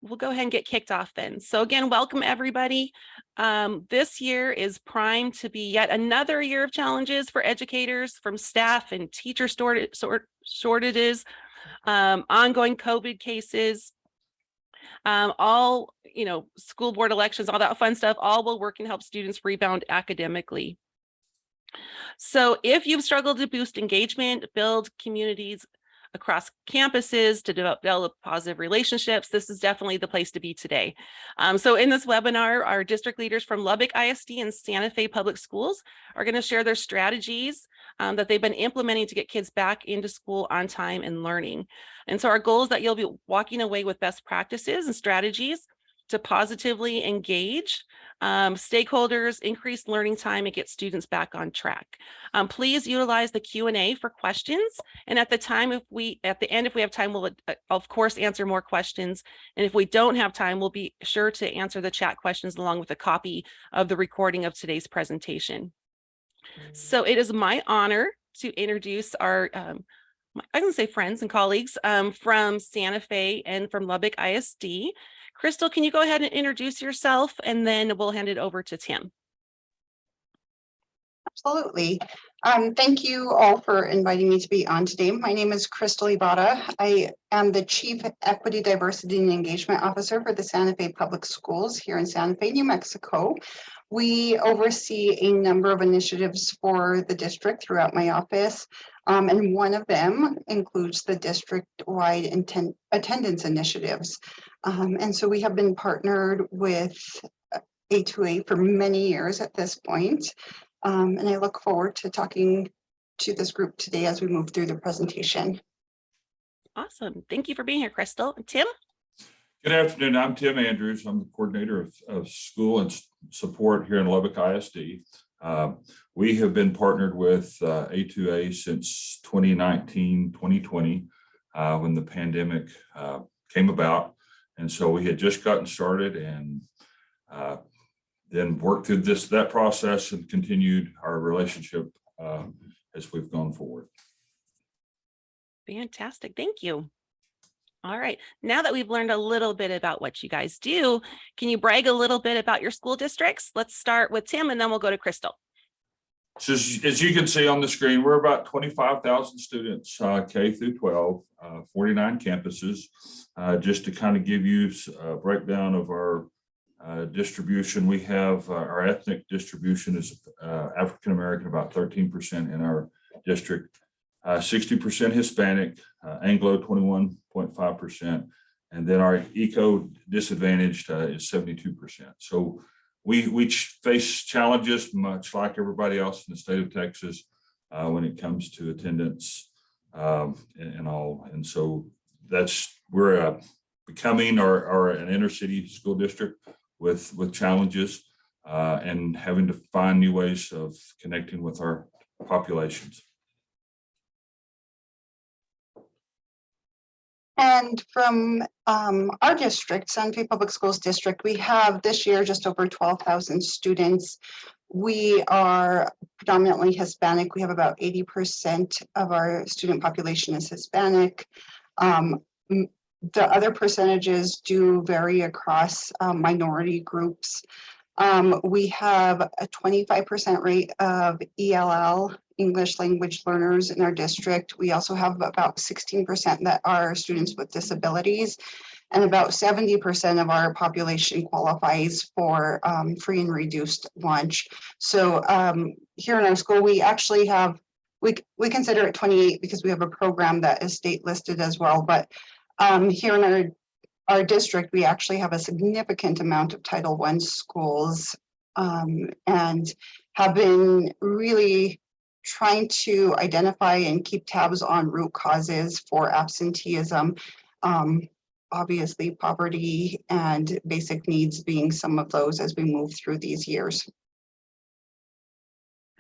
we'll go ahead and get kicked off then. So again, welcome everybody. This year is primed to be yet another year of challenges for educators, from staff and teacher shortages, ongoing COVID cases, all, school board elections, all that fun stuff, all will work and help students rebound academically. So if you've struggled to boost engagement, build communities across campuses, to develop positive relationships, this is definitely the place to be today. So in this webinar, our district leaders from Lubbock ISD and Santa Fe Public Schools are going to share their strategies that they've been implementing to get kids back into school on time and learning. And so our goal is that you'll be walking away with best practices and strategies to positively engage stakeholders, increase learning time, and get students back on track. Please utilize the Q&A for questions. And at the end, if we have time, we'll of course answer more questions. And if we don't have time, we'll be sure to answer the chat questions along with a copy of the recording of today's presentation. So it is my honor to introduce our I can say friends and colleagues from Santa Fe and from Lubbock ISD. Crystal, can you go ahead and introduce yourself, and then we'll hand it over to Tim. Absolutely. Thank you all for inviting me to be on today. My name is Crystal Ibarra. I am the Chief Equity, Diversity, and Engagement Officer for the Santa Fe Public Schools here in Santa Fe, New Mexico. We oversee a number of initiatives for the district throughout my office, and one of them includes the district-wide attendance initiatives. And so we have been partnered with A2A for many years at this point. And I look forward to talking to this group today as we move through the presentation. Awesome. Thank you for being here, Crystal. Tim? Good afternoon. I'm Tim Andrews. I'm the coordinator of school and support here in Lubbock ISD. We have been partnered with A2A since 2019, 2020, when the pandemic came about. And so we had just gotten started and then worked through that process and continued our relationship as we've gone forward. Fantastic. Thank you. All right. Now that we've learned a little bit about what you guys do, can you brag a little bit about your school districts? Let's start with Tim, and then we'll go to Crystal. So as you can see on the screen, we're about 25,000 students, K through 12, 49 campuses. Just to kind of give you a breakdown of our distribution, we have our ethnic distribution is African-American, about 13% in our district, 60% Hispanic, Anglo 21.5%, and then our eco disadvantaged is 72%. So we face challenges much like everybody else in the state of Texas when it comes to attendance and all. And so we're becoming an inner city school district with challenges and having to find new ways of connecting with our populations. And from our district, Santa Fe Public Schools District, we have this year just over 12,000 students. We are predominantly Hispanic. We have about 80% of our student population is Hispanic. The other percentages do vary across minority groups. We have a 25% rate of ELL, English language learners, in our district. We also have about 16% that are students with disabilities, and about 70% of our population qualifies for free and reduced lunch. So here in our school, we actually have, we consider it 28 because we have a program that is state listed as well, but here in our district, we actually have a significant amount of Title I schools and have been really trying to identify and keep tabs on root causes for absenteeism. Obviously, poverty and basic needs being some of those as we move through these years.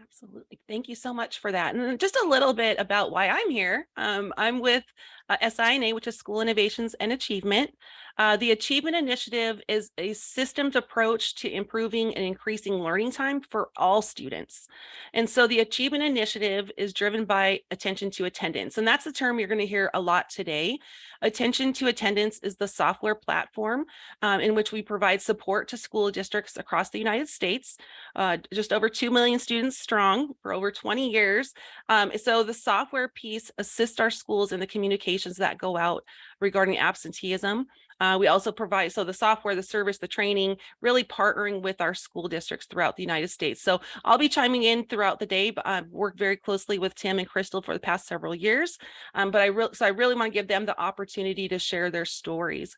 Absolutely. Thank you so much for that. And just a little bit about why I'm here. I'm with SINA, which is School Innovations and Achievement. The Achievement Initiative is a systems approach to improving and increasing learning time for all students. And so the Achievement Initiative is driven by attention to attendance. And that's the term you're going to hear a lot today. Attention to attendance is the software platform in which we provide support to school districts across the United States, just over 2 million students strong for over 20 years. So the software piece assists our schools in the communications that go out regarding absenteeism. We also provide, so the software, the service, the training, really partnering with our school districts throughout the United States. So I'll be chiming in throughout the day, but I've worked very closely with Tim and Crystal for the past several years. But I really want to give them the opportunity to share their stories.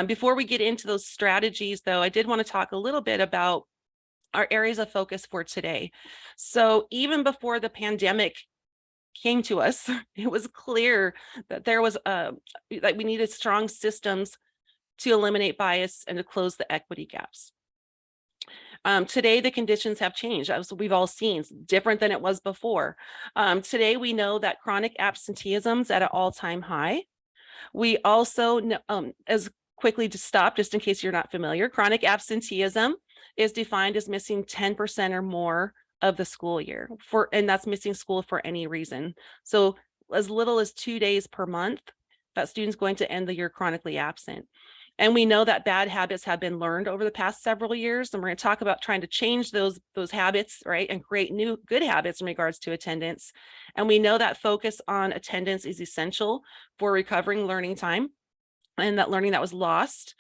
Before we get into those strategies, though, I did want to talk a little bit about our areas of focus for today. So even before the pandemic came to us, it was clear that there was that we needed strong systems to eliminate bias and to close the equity gaps. Today, the conditions have changed, as we've all seen, different than it was before. Today, we know that chronic absenteeism is at an all-time high. We also know, as quickly to stop, just in case you're not familiar, chronic absenteeism is defined as missing 10% or more of the school year, and that's missing school for any reason. So as little as 2 days per month, that student's going to end the year chronically absent. And we know that bad habits have been learned over the past several years, and we're going to talk about trying to change those habits, right, and create new good habits in regards to attendance. And we know that focus on attendance is essential for recovering learning time and that learning that was lost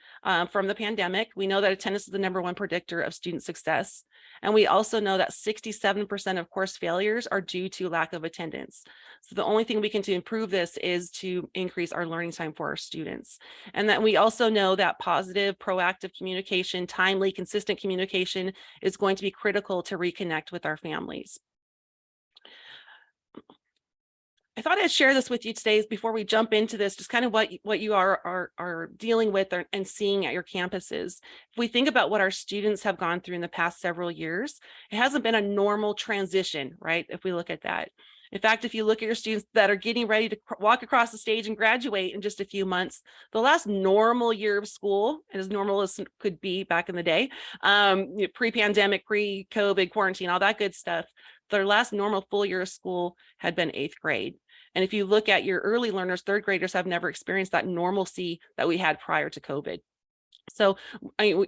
from the pandemic. We know that attendance is the #1 predictor of student success. And we also know that 67% of course failures are due to lack of attendance. So the only thing we can do to improve this is to increase our learning time for our students. And that we also know that positive, proactive communication, timely, consistent communication is going to be critical to reconnect with our families. I thought I'd share this with you today before we jump into this, just kind of what you are dealing with and seeing at your campuses. If we think about what our students have gone through in the past several years, it hasn't been a normal transition, right? If we look at that. In fact, if you look at your students that are getting ready to walk across the stage and graduate in just a few months, the last normal year of school, as normal as could be back in the day, pre-pandemic, pre-COVID, quarantine, all that good stuff, their last normal full year of school had been 8th grade. And if you look at your early learners, 3rd graders have never experienced that normalcy that we had prior to COVID. So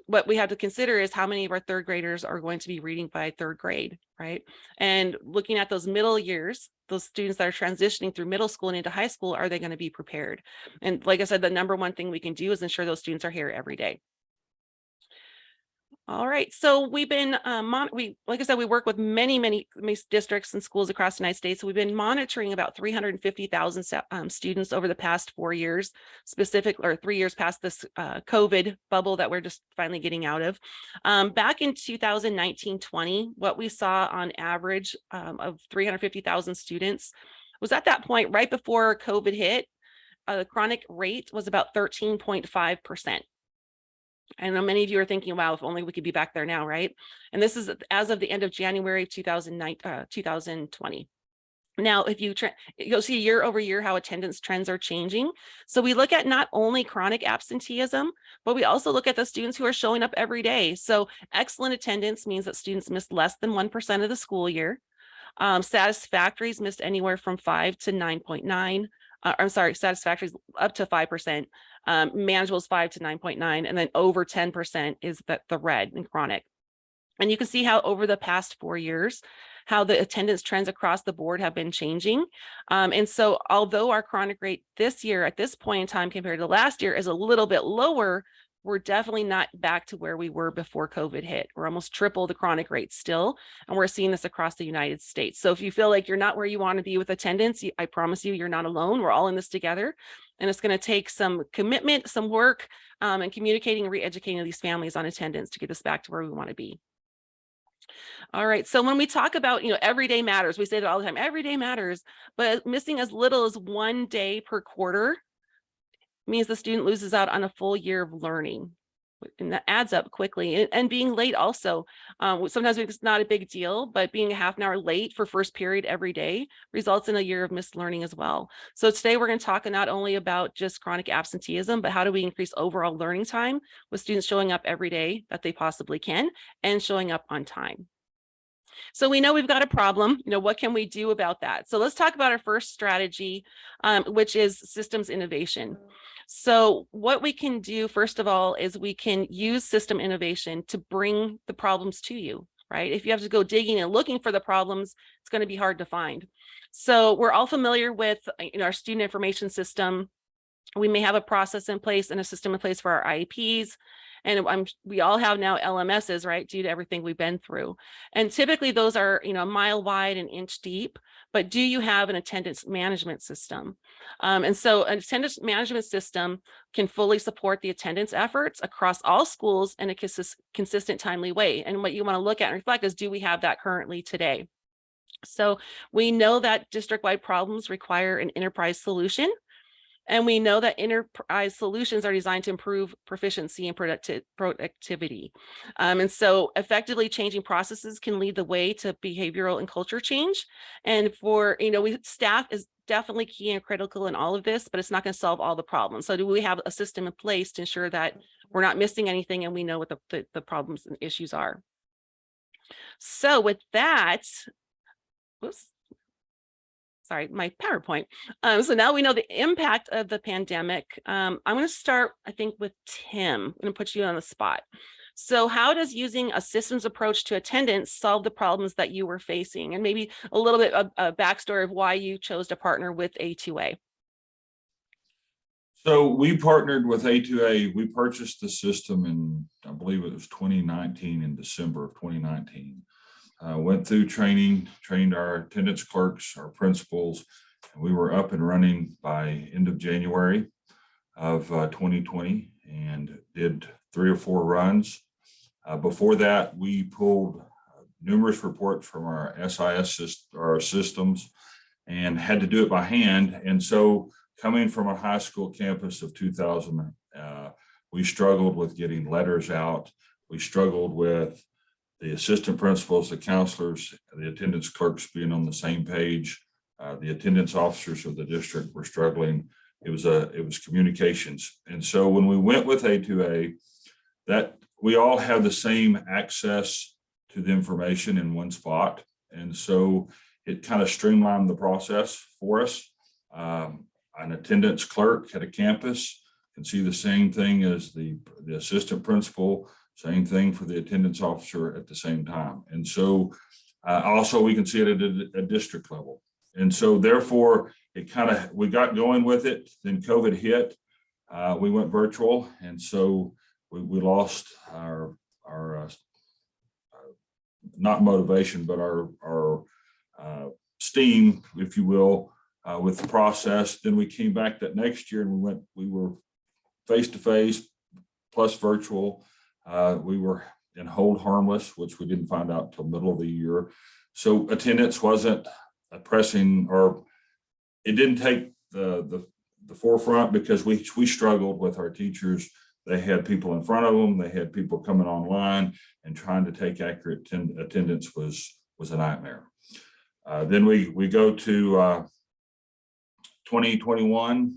what we have to consider is how many of our 3rd graders are going to be reading by 3rd grade, right? And looking at those middle years, those students that are transitioning through middle school and into high school, are they going to be prepared? And like I said, the #1 thing we can do is ensure those students are here every day. All right, so we've been, like I said, we work with many districts and schools across the United States. So we've been monitoring about 350,000 students over the past 4 years, 3 years past this COVID bubble that we're just finally getting out of. Back in 2019-20, what we saw on average of 350,000 students was at that point, right before COVID hit, the chronic rate was about 13.5%. I know many of you are thinking, wow, if only we could be back there now, right? And this is as of the end of January 2020. Now, if you'll see year over year how attendance trends are changing. So we look at not only chronic absenteeism, but we also look at the students who are showing up every day. So excellent attendance means that students missed less than 1% of the school year. Satisfactories missed anywhere from 5 to 9.9. Satisfactories up to 5%. Manageable is 5 to 9.9, and then over 10% is the red and chronic. And you can see how over the past 4 years, how the attendance trends across the board have been changing. And so although our chronic rate this year at this point in time compared to last year is a little bit lower, we're definitely not back to where we were before COVID hit. We're almost triple the chronic rate still, and we're seeing this across the United States. So if you feel like you're not where you want to be with attendance, I promise you, you're not alone. We're all in this together, and it's going to take some commitment, some work, and communicating and re-educating these families on attendance to get us back to where we want to be. All right, so when we talk about, every day matters, we say that all the time, every day matters, but missing as little as 1 day per quarter means the student loses out on a full year of learning. and that adds up quickly. And being late also, sometimes it's not a big deal, but being a half an hour late for first period every day results in a year of missed learning as well. So today we're going to talk not only about just chronic absenteeism, but how do we increase overall learning time with students showing up every day that they possibly can and showing up on time. So we know we've got a problem, what can we do about that? So let's talk about our first strategy, which is systems innovation. So what we can do, first of all, is we can use system innovation to bring the problems to you, right? If you have to go digging and looking for the problems, it's going to be hard to find. So we're all familiar with our student information system. We may have a process in place and a system in place for our IEPs. And we all have now LMSs, right, due to everything we've been through. And typically those are, a mile wide and inch deep, but do you have an attendance management system? And so an attendance management system can fully support the attendance efforts across all schools in a consistent, timely way. And what you want to look at and reflect is, do we have that currently today? So we know that district-wide problems require an enterprise solution. And we know that enterprise solutions are designed to improve proficiency and productivity. And so effectively changing processes can lead the way to behavioral and culture change. And for, staff is definitely key and critical in all of this, but it's not going to solve all the problems. So do we have a system in place to ensure that we're not missing anything and we know what the problems and issues are? So with that, whoops. Sorry, my PowerPoint. So now we know the impact of the pandemic. I'm going to start, I think, with Tim. I'm going to put you on the spot. So how does using a systems approach to attendance solve the problems that you were facing? And maybe a little bit of a backstory of why you chose to partner with A2A. So we partnered with A2A. We purchased the system in, I believe it was 2019, in December of 2019. Went through training, trained our attendance clerks, our principals, and we were up and running by end of January of 2020 and did 3 or 4 runs. Before that, we pulled numerous reports from our SIS our systems and had to do it by hand. And so coming from a high school campus of 2,000, we struggled with getting letters out. We struggled with the assistant principals, the counselors, the attendance clerks being on the same page. The attendance officers of the district were struggling. It was communications. And so when we went with A2A, that we all have the same access to the information in one spot. And so it kind of streamlined the process for us. An attendance clerk at a campus can see the same thing as the assistant principal. Same thing for the attendance officer at the same time. And so also we can see it at a district level. And so therefore we got going with it. Then COVID hit, we went virtual. And so we lost our not motivation, but our steam, if you will, with the process. Then we came back that next year and we were face-to-face plus virtual. We were in hold harmless, which we didn't find out till middle of the year. So attendance wasn't a pressing, or it didn't take the forefront because we struggled with our teachers. They had people in front of them. They had people coming online, and trying to take accurate attendance was a nightmare. Then we go to 2021,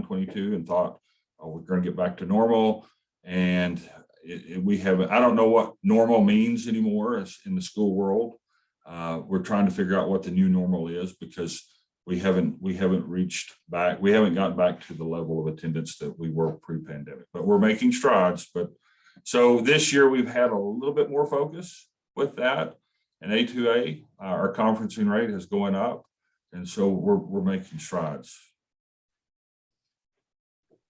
22, and thought, oh, we're going to get back to normal. And I don't know what normal means anymore in the school world. We're trying to figure out what the new normal is, because we haven't reached back. We haven't gotten back to the level of attendance that we were pre-pandemic, but we're making strides. But so this year we've had a little bit more focus with that, and A2A, our conferencing rate is going up. And so we're making strides.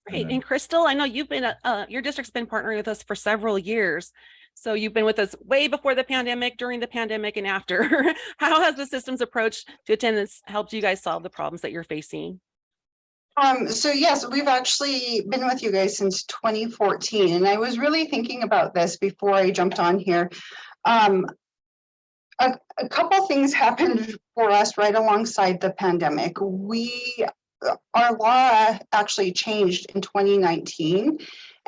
Great. And Crystal, I know you've been, your district's been partnering with us for several years. So you've been with us way before the pandemic, during the pandemic, and after. How has the systems approach to attendance helped you guys solve the problems that you're facing? So yes, we've actually been with you guys since 2014. And I was really thinking about this before I jumped on here. A couple things happened for us right alongside the pandemic. Our law actually changed in 2019,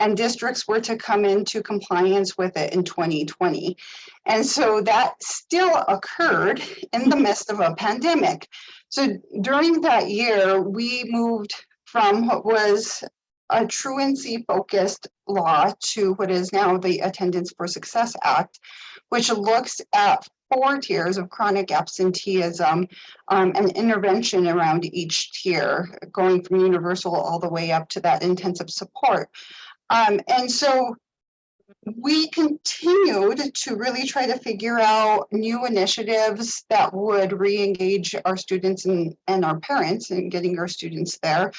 and districts were to come into compliance with it in 2020. And so that still occurred in the midst of a pandemic. So during that year, we moved from what was a truancy focused law to what is now the Attendance for Success Act, which looks at 4 tiers of chronic absenteeism and intervention around each tier, going from universal all the way up to that intensive support. And so we continued to really try to figure out new initiatives that would re-engage our students and our parents in getting our students there.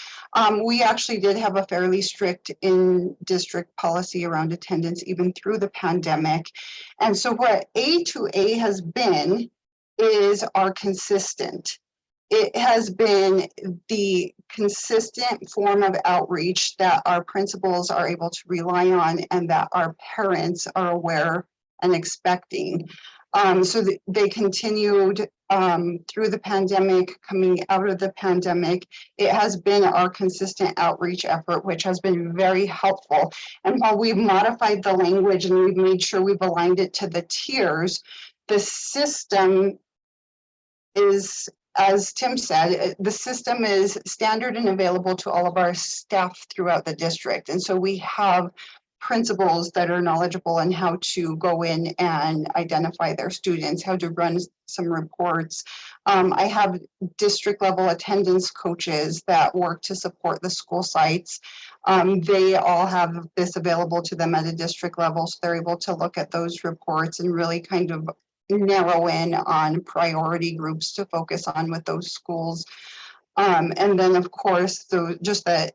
We actually did have a fairly strict in-district policy around attendance even through the pandemic. And so what A2A has been is our consistent. It has been the consistent form of outreach that our principals are able to rely on and that our parents are aware and expecting. So they continued through the pandemic, coming out of the pandemic. It has been our consistent outreach effort, which has been very helpful. And while we've modified the language and we've made sure we've aligned it to the tiers, the system is, as Tim said, the system is standard and available to all of our staff throughout the district. And so we have principals that are knowledgeable on how to go in and identify their students, how to run some reports. I have district level attendance coaches that work to support the school sites. They all have this available to them at a district level, so they're able to look at those reports and really kind of narrow in on priority groups to focus on with those schools. And then of course, the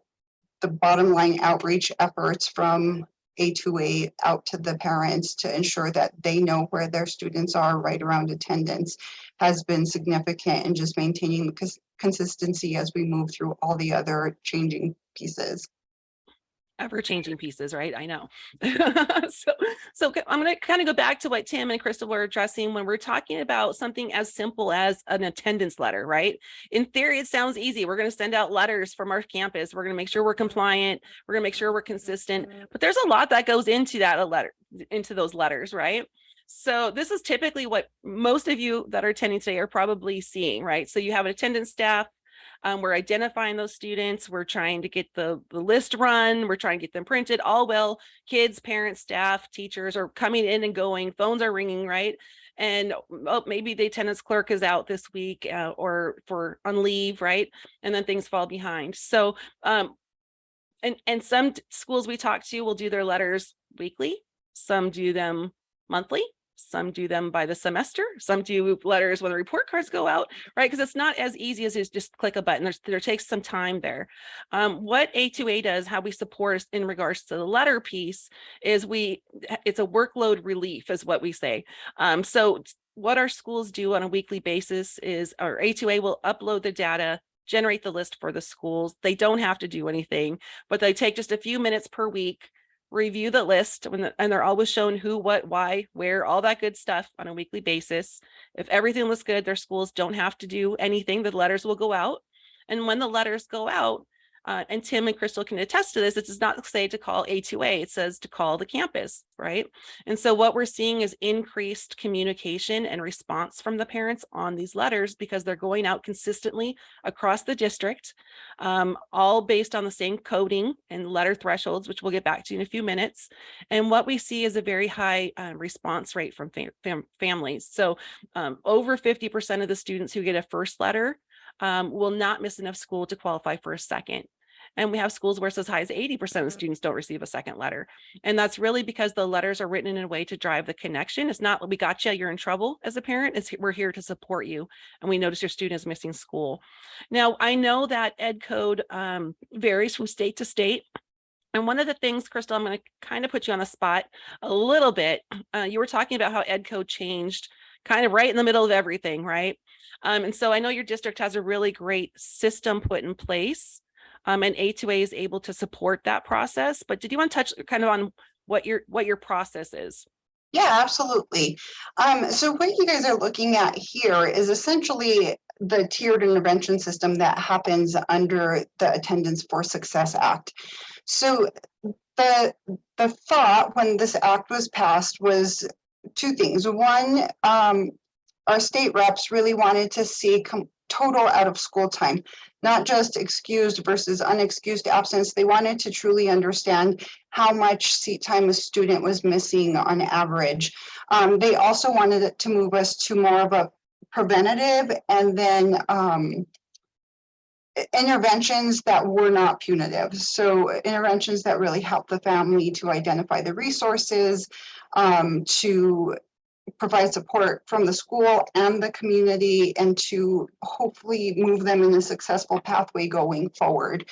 bottom line outreach efforts from A2A out to the parents to ensure that they know where their students are right around attendance has been significant in just maintaining consistency as we move through all the other changing pieces. Ever-changing pieces, right? I know. So I'm going to kind of go back to what Tim and Crystal were addressing when we're talking about something as simple as an attendance letter, right? In theory, it sounds easy. We're going to send out letters from our campus. We're going to make sure we're compliant. We're going to make sure we're consistent. But there's a lot that goes into those letters, right? So this is typically what most of you that are attending today are probably seeing, right? So you have an attendance staff. We're identifying those students. We're trying to get the list run. We're trying to get them printed. All well, kids, parents, staff, teachers are coming in and going. Phones are ringing, right? And maybe the attendance clerk is out this week or on leave, right? And then things fall behind. So, and some schools we talk to will do their letters weekly. Some do them monthly. Some do them by the semester. Some do letters when the report cards go out, right? Because it's not as easy as just click a button. There takes some time there. What A2A does, how we support in regards to the letter piece is it's a workload relief is what we say. So what our schools do on a weekly basis is our A2A will upload the data, generate the list for the schools. They don't have to do anything, but they take just a few minutes per week, review the list, and they're always shown who, what, why, where, all that good stuff on a weekly basis. If everything looks good, their schools don't have to do anything. The letters will go out. And when the letters go out, and Tim and Crystal can attest to this, it does not say to call A2A, it says to call the campus, right? And so what we're seeing is increased communication and response from the parents on these letters because they're going out consistently across the district, all based on the same coding and letter thresholds, which we'll get back to in a few minutes. And what we see is a very high response rate from families. So over 50% of the students who get a first letter will not miss enough school to qualify for a second. And we have schools where it's as high as 80% of the students don't receive a second letter. And that's really because the letters are written in a way to drive the connection. It's not, we got you, you're in trouble as a parent. We're here to support you. And we notice your student is missing school. Now, I know that ed code varies from state to state. And one of the things, Crystal, I'm going to kind of put you on the spot a little bit. You were talking about how ed code changed kind of right in the middle of everything, right? And so I know your district has a really great system put in place. And A2A is able to support that process. But did you want to touch kind of on what your process is? Yeah, absolutely. So what you guys are looking at here is essentially the tiered intervention system that happens under the Attendance for Success Act. So the thought when this act was passed was two things. One, our state reps really wanted to see total out of school time, not just excused versus unexcused absence. They wanted to truly understand how much seat time a student was missing on average. They also wanted it to move us to more of a preventative and then interventions that were not punitive. So interventions that really help the family to identify the resources, to provide support from the school and the community, and to hopefully move them in a successful pathway going forward.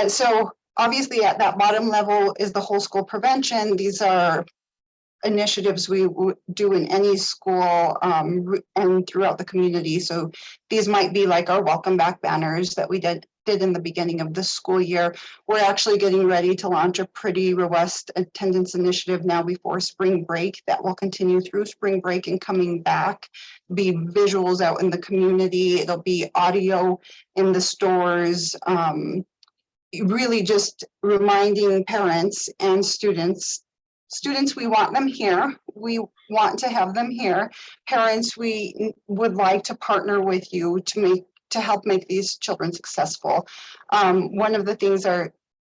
So obviously at that bottom level is the whole school prevention. These are initiatives we do in any school and throughout the community. So these might be like our welcome back banners that we did in the beginning of the school year. We're actually getting ready to launch a pretty robust attendance initiative now before spring break that will continue through spring break and coming back, be visuals out in the community. It'll be audio in the stores, really just reminding parents and students, we want them here. We want to have them here. Parents, we would like to partner with you to help make these children successful. One of the things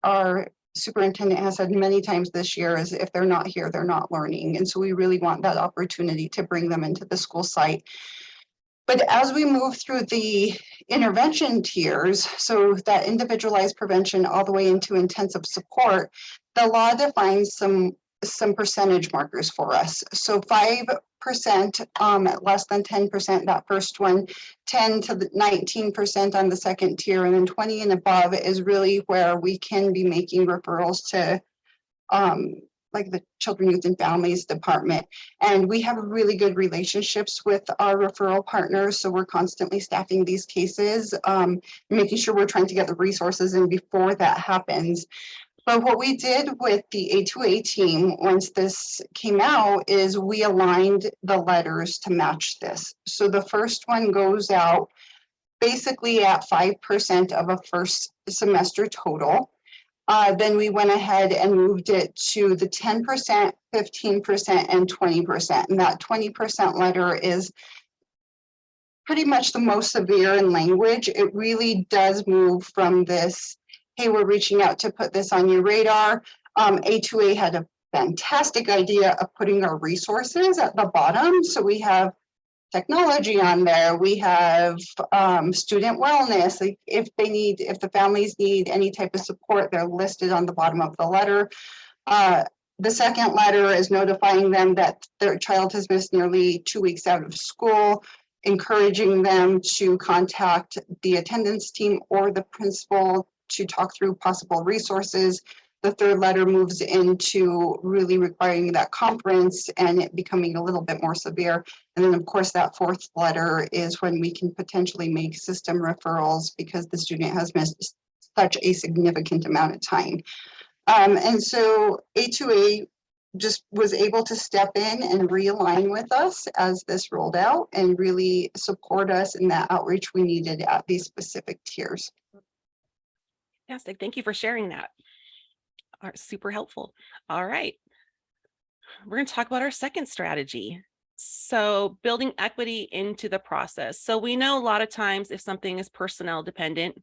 our superintendent has said many times this year is if they're not here, they're not learning. And so we really want that opportunity to bring them into the school site. But as we move through the intervention tiers, so that individualized prevention all the way into intensive support, the law defines some percentage markers for us. So 5%, less than 10%, that first one, 10 to 19% on the second tier, and then 20 and above is really where we can be making referrals to like the Children, Youth, and Families Department. And we have really good relationships with our referral partners. So we're constantly staffing these cases, making sure we're trying to get the resources in before that happens. But what we did with the A2A team, once this came out, is we aligned the letters to match this. So the first one goes out basically at 5% of a first semester total. Then we went ahead and moved it to the 10%, 15%, and 20%. And that 20% letter is pretty much the most severe in language. It really does move from this, hey, we're reaching out to put this on your radar. A2A had a fantastic idea of putting our resources at the bottom. So we have technology on there. We have student wellness. Like if the families need any type of support, they're listed on the bottom of the letter. The second letter is notifying them that their child has missed nearly 2 weeks out of school, encouraging them to contact the attendance team or the principal to talk through possible resources. The third letter moves into really requiring that conference and it becoming a little bit more severe. And then of course that fourth letter is when we can potentially make system referrals because the student has missed such a significant amount of time. And so A2A just was able to step in and realign with us as this rolled out and really support us in that outreach we needed at these specific tiers. Fantastic. Thank you for sharing that. Super helpful. All right. We're going to talk about our second strategy. So building equity into the process. So we know a lot of times if something is personnel dependent,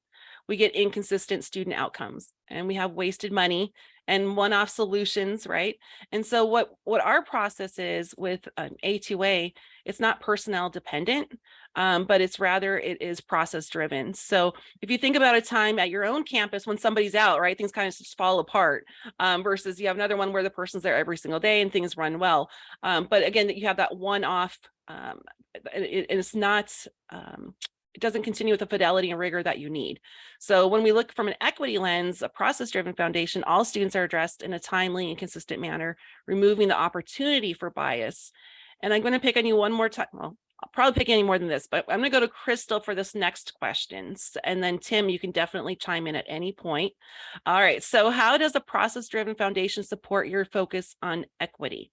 we get inconsistent student outcomes and we have wasted money and one-off solutions, right? And so what our process is with an A2A, it's not personnel dependent, but it is process driven. So if you think about a time at your own campus when somebody's out, right, things kind of just fall apart versus you have another one where the person's there every single day and things run well. But again, that you have that one-off, it's not, it doesn't continue with the fidelity and rigor that you need. So when we look from an equity lens, a process-driven foundation, all students are addressed in a timely and consistent manner, removing the opportunity for bias. And I'm going to pick on you one more time. Well, I'll probably pick any more than this, but I'm going to go to Crystal for this next question. And then Tim, you can definitely chime in at any point. All right. So how does a process-driven foundation support your focus on equity?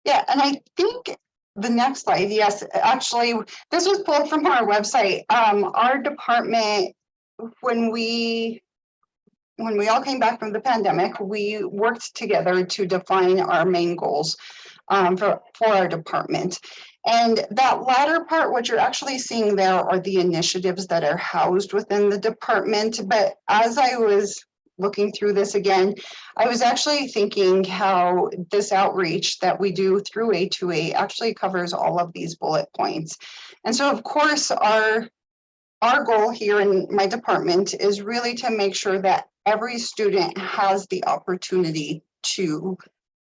Yeah, and I think the next slide, yes, actually, this was pulled from our website. Our department, when we when we all came back from the pandemic, we worked together to define our main goals for our department. And that latter part, what you're actually seeing there are the initiatives that are housed within the department. But as I was looking through this again, I was actually thinking how this outreach that we do through A2A actually covers all of these bullet points. And so, of course, our goal here in my department is really to make sure that every student has the opportunity to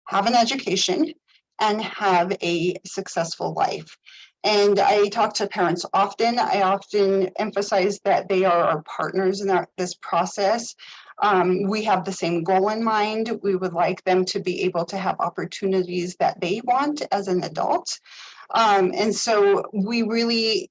have an education and have a successful life. And I talk to parents often. I often emphasize that they are our partners in this process. We have the same goal in mind. We would like them to be able to have opportunities that they want as an adult. And so we really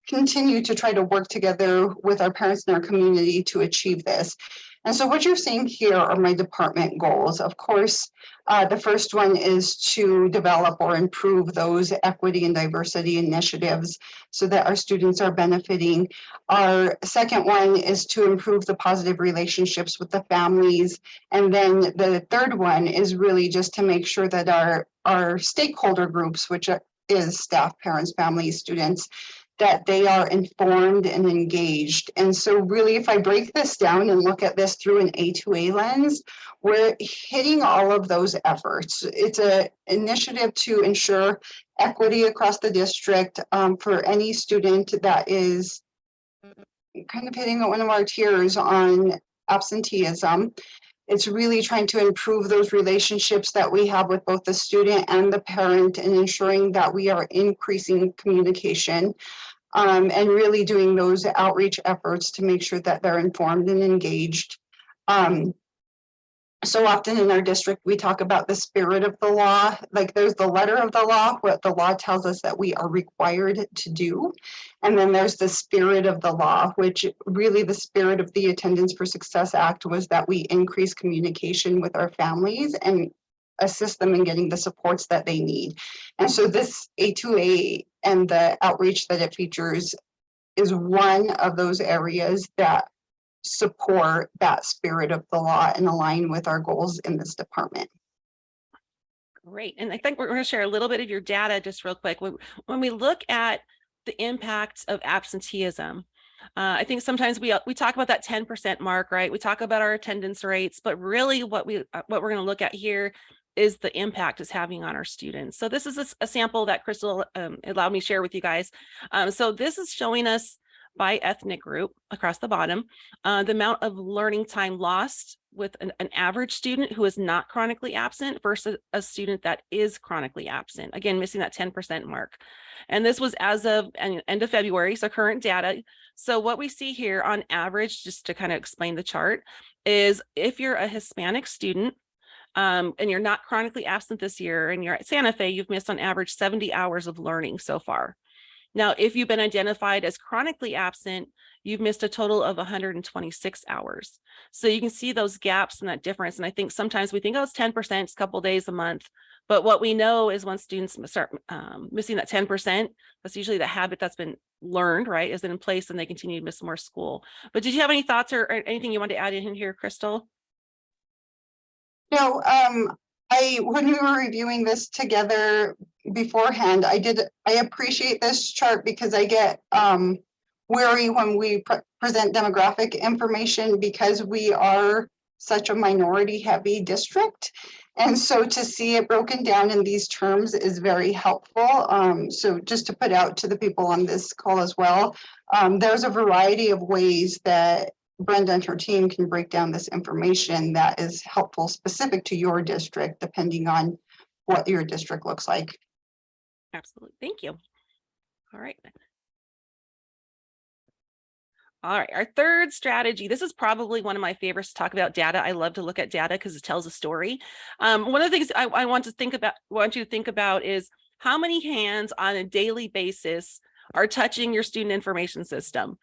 continue to try to work together with our parents and our community to achieve this. And so what you're seeing here are my department goals. Of course, the first one is to develop or improve those equity and diversity initiatives so that our students are benefiting. Our second one is to improve the positive relationships with the families. And then the third one is really just to make sure that our stakeholder groups, which is staff, parents, families, students, that they are informed and engaged. And so really, if I break this down and look at this through an A2A lens, we're hitting all of those efforts. It's an initiative to ensure equity across the district for any student that is kind of hitting one of our tiers on absenteeism. It's really trying to improve those relationships that we have with both the student and the parent and ensuring that we are increasing communication and really doing those outreach efforts to make sure that they're informed and engaged. So often in our district, we talk about the spirit of the law, like there's the letter of the law, what the law tells us that we are required to do. And then there's the spirit of the law, which really the spirit of the Attendance for Success Act was that we increase communication with our families and assist them in getting the supports that they need. And so this A2A and the outreach that it features is one of those areas that support that spirit of the law and align with our goals in this department. Great. And I think we're going to share a little bit of your data just real quick. When we look at the impact of absenteeism, I think sometimes we talk about that 10% mark, right? We talk about our attendance rates, but really what we're going to look at here is the impact it's having on our students. So this is a sample that Crystal allowed me to share with you guys. So this is showing us by ethnic group across the bottom, the amount of learning time lost with an average student who is not chronically absent versus a student that is chronically absent. Again, missing that 10% mark. And this was as of end of February, so current data. So what we see here on average, just to kind of explain the chart, is if you're a Hispanic student, and you're not chronically absent this year and you're at Santa Fe, you've missed on average 70 hours of learning so far. Now, if you've been identified as chronically absent, you've missed a total of 126 hours. So you can see those gaps and that difference. And I think sometimes we think, oh, it's 10%, it's a couple days a month. But what we know is when students start missing that 10%, that's usually the habit that's been learned, right? Is it in place and they continue to miss more school. But did you have any thoughts or anything you want to add in here, Crystal? No, when we were reviewing this together beforehand, I appreciate this chart because I get wary when we present demographic information because we are such a minority heavy district. And so to see it broken down in these terms is very helpful. So just to put out to the people on this call as well, there's a variety of ways that Brenda and her team can break down this information that is helpful specific to your district, depending on what your district looks like. Absolutely. Thank you. All right. All right, our third strategy. This is probably one of my favorites to talk about data. I love to look at data because it tells a story. One of the things I want you to think about is how many hands on a daily basis are touching your student information system.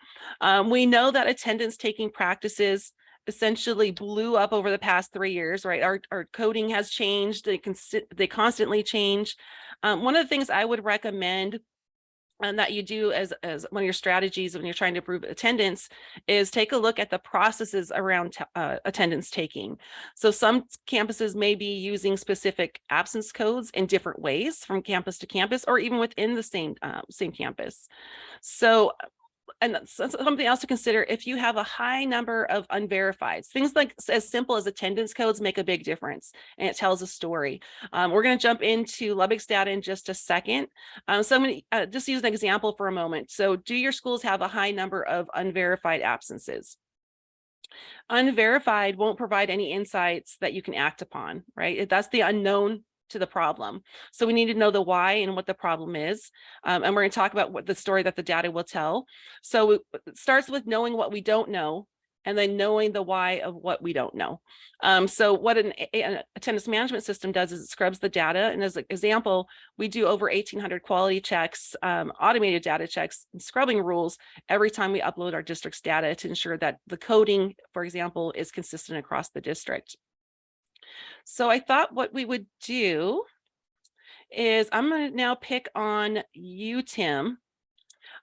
We know that attendance taking practices essentially blew up over the past 3 years, right? Our coding has changed. They constantly change. One of the things I would recommend and that you do as one of your strategies when you're trying to improve attendance is take a look at the processes around attendance taking. So some campuses may be using specific absence codes in different ways from campus to campus, or even within the same campus. So, and something else to consider, if you have a high number of unverified, things like as simple as attendance codes make a big difference, and it tells a story. We're going to jump into Lubbock's data in just a second. So I'm going to just use an example for a moment. So do your schools have a high number of unverified absences? Unverified won't provide any insights that you can act upon, right? That's the unknown to the problem. So we need to know the why and what the problem is. And we're going to talk about what the story that the data will tell. So it starts with knowing what we don't know, and then knowing the why of what we don't know. So what an attendance management system does is it scrubs the data. And as an example, we do over 1,800 quality checks, automated data checks, and scrubbing rules every time we upload our district's data to ensure that the coding, for example, is consistent across the district. So I thought what we would do is I'm going to now pick on you, Tim,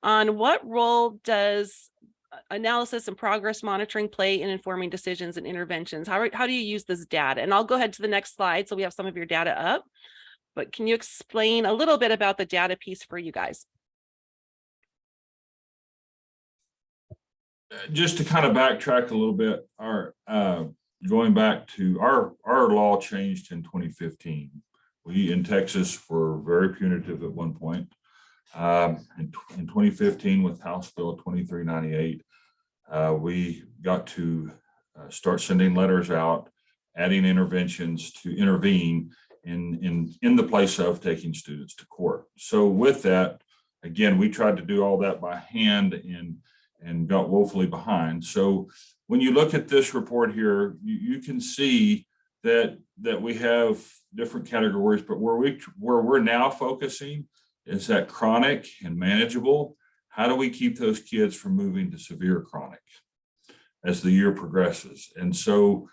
on what role does analysis and progress monitoring play in informing decisions and interventions? How do you use this data? And I'll go ahead to the next slide so we have some of your data up. But can you explain a little bit about the data piece for you guys? Just to kind of backtrack a little bit, going back to our law changed in 2015. We in Texas were very punitive at one point. In 2015 with House Bill 2398, we got to start sending letters out, adding interventions to intervene in the place of taking students to court. So with that, again, we tried to do all that by hand and got woefully behind. So when you look at this report here, you can see that we have different categories, but where we're now focusing is that chronic and manageable. How do we keep those kids from moving to severe chronic as the year progresses? And so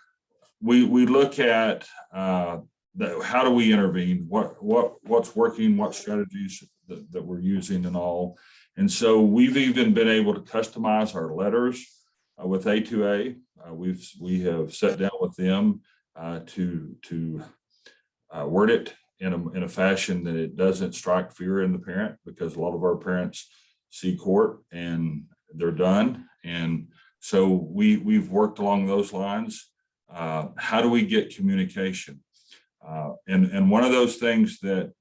we look at how do we intervene, what's working, what strategies that we're using and all. And so we've even been able to customize our letters with A2A. We have sat down with them to word it in a fashion that it doesn't strike fear in the parent, because a lot of our parents see court and they're done. And so we've worked along those lines. How do we get communication? And one of those things that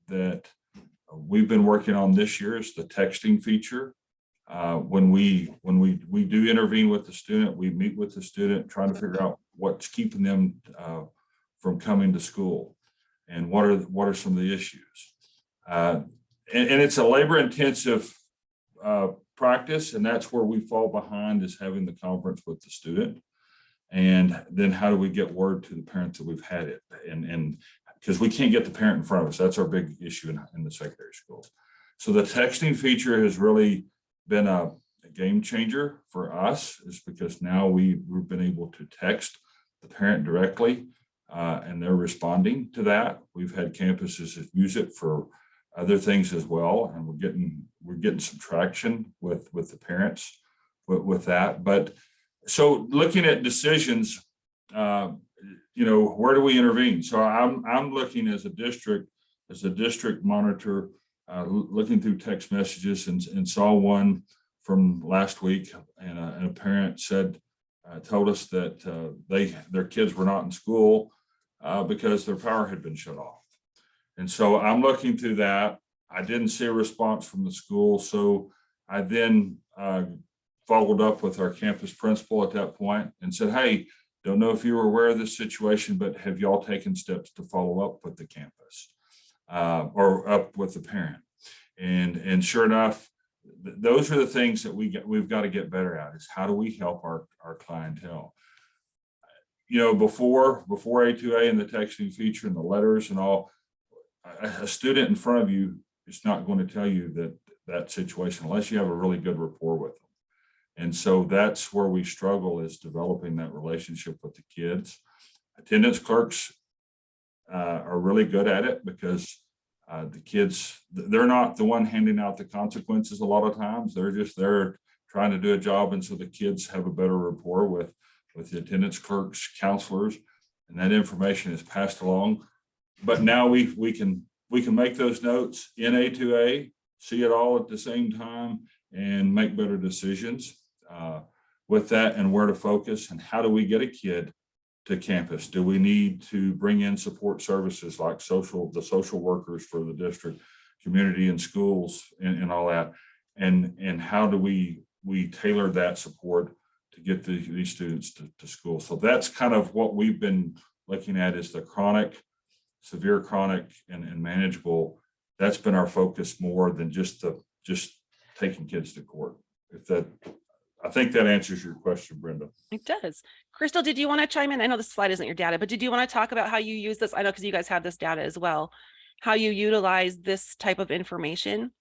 we've been working on this year is the texting feature. When we do intervene with the student, we meet with the student, trying to figure out what's keeping them from coming to school, and what are some of the issues. And it's a labor-intensive practice, and that's where we fall behind, is having the conference with the student. And then how do we get word to the parents that we've had it? And because we can't get the parent in front of us, that's our big issue in the secondary schools. So the texting feature has really been a game changer for us, is because now we've been able to text the parent directly, and they're responding to that. We've had campuses that use it for other things as well, and we're getting some traction with the parents with that. But so looking at decisions, where do we intervene? So I'm looking as a district monitor, looking through text messages and saw one from last week, and a parent told us that their kids were not in school because their power had been shut off. And so I'm looking through that. I didn't see a response from the school, so I then followed up with our campus principal at that point and said, hey, don't know if you were aware of this situation, but have y'all taken steps to follow up with the campus or up with the parent? And sure enough, those are the things that we've got to get better at, is how do we help our clientele? Before A2A and the texting feature and the letters and all, a student in front of you is not going to tell you that situation unless you have a really good rapport with them. And so that's where we struggle, is developing that relationship with the kids. Attendance clerks are really good at it, because The kids, they're not the one handing out the consequences a lot of times. They're just there trying to do a job. And so the kids have a better rapport with the attendance clerks, counselors, and that information is passed along. But now we can make those notes in A2A, see it all at the same time, and make better decisions with that, and where to focus and how do we get a kid to campus. Do we need to bring in support services like the social workers for the district, community and schools, and all that, and how do we tailor that support to get these students to school? So that's kind of what we've been looking at, is the chronic, severe chronic, and manageable. That's been our focus more than just taking kids to court. I think that answers your question, Brenda. It does. Crystal, did you want to chime in? I know this slide isn't your data, but did you want to talk about how you use this? I know because you guys have this data as well, how you utilize this type of information.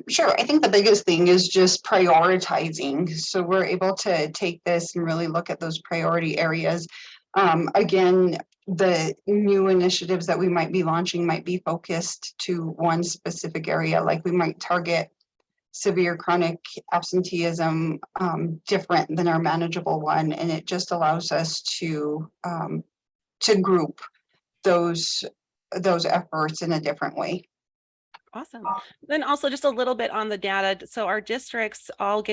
Sure. I think the biggest thing is just prioritizing. So we're able to take this and really look at those priority areas. Again, the new initiatives that we might be launching might be focused to one specific area, like we might target severe chronic absenteeism different than our manageable one, and it just allows us to group those efforts in a different way. Awesome. Then also just a little bit on the data. So our districts all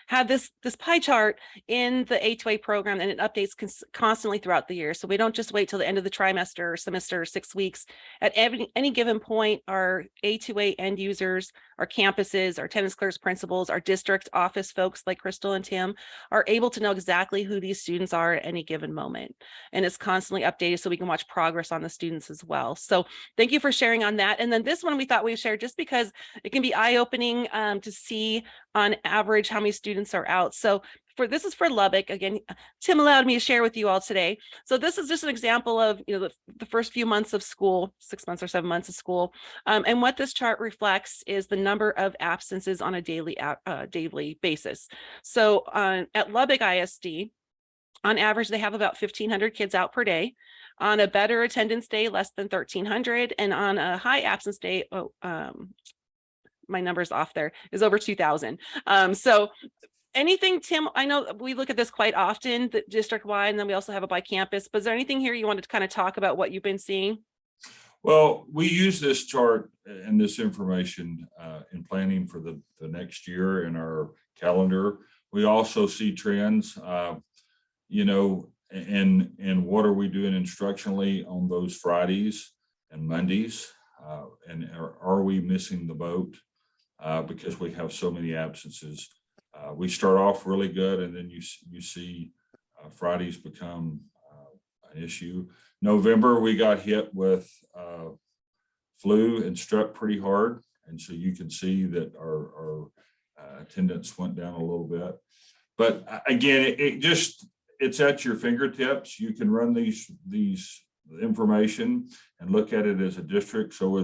have this pie chart in the A2A program, and it updates constantly throughout the year. So we don't just wait till the end of the trimester or semester, 6 weeks. At any given point, our A2A end users, our campuses, our attendance clerks, principals, our district office folks like Crystal and Tim are able to know exactly who these students are at any given moment. And it's constantly updated so we can watch progress on the students as well. So thank you for sharing on that. And then this one we thought we'd share just because it can be eye-opening to see on average how many students are out. So this is for Lubbock. Again, Tim allowed me to share with you all today. So this is just an example of the first few months of school, 6 months or 7 months of school. And what this chart reflects is the number of absences on a daily basis. So at Lubbock ISD, on average, they have about 1,500 kids out per day. On a better attendance day, less than 1,300, and on a high absence day, my number's off there, is over 2,000. So anything, Tim, I know we look at this quite often, the district-wide, and then we also have it by campus, but is there anything here you wanted to kind of talk about what you've been seeing? Well, we use this chart and this information in planning for the next year in our calendar. We also see trends, and what are we doing instructionally on those Fridays and Mondays? And are we missing the boat because we have so many absences? We start off really good, and then you see Fridays become an issue. November, we got hit with flu and strep pretty hard, and so you can see that our attendance went down a little bit. But again, it's at your fingertips. You can run these information and look at it as a district. So